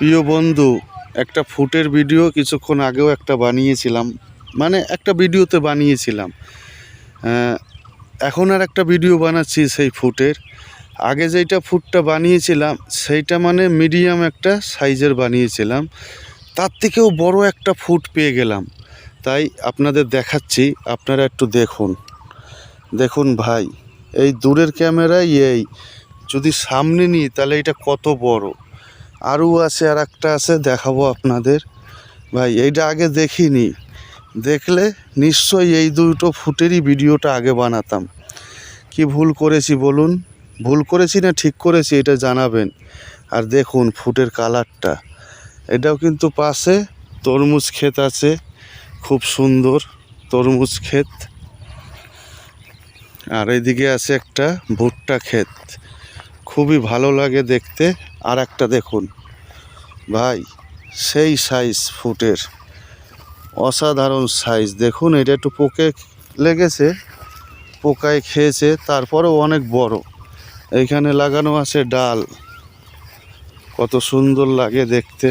প্রিয় বন্ধু, একটা ফুটের ভিডিও কিছুক্ষণ আগেও একটা বানিয়েছিলাম, মানে একটা ভিডিওতে বানিয়েছিলাম। এখন আর একটা ভিডিও বানাচ্ছি সেই ফুটের। আগে যেইটা ফুটটা বানিয়েছিলাম সেইটা মানে মিডিয়াম একটা সাইজের বানিয়েছিলাম, তার থেকেও বড় একটা ফুট পেয়ে গেলাম। তাই আপনাদের দেখাচ্ছি, আপনারা একটু দেখুন। দেখুন ভাই, এই দূরের ক্যামেরায় যদি সামনে নিই তাহলে এটা কত বড়। আরও আছে, আর একটা আছে, দেখাবো আপনাদের। ভাই এইটা আগে দেখিনি, দেখলে নিশ্চয়ই এই দুটো ফুটেরই ভিডিওটা আগে বানাতাম। কি ভুল করেছি বলুন? ভুল করেছি না ঠিক করেছি এটা জানাবেন। আর দেখুন ফুটের কালারটা, এটাও কিন্তু পাশে তরমুজ ক্ষেত আছে, খুব সুন্দর তরমুজ ক্ষেত। আর এইদিকে আছে একটা ভুট্টা ক্ষেত, খুবই ভালো লাগে দেখতে। আর একটা দেখুন ভাই, সেই সাইজ ফুটের, অসাধারণ সাইজ। দেখুন এটা একটু পোকে লেগেছে, পোকায় খেয়েছে, তারপরেও অনেক বড়। এইখানে লাগানো আছে ডাল, কত সুন্দর লাগে দেখতে।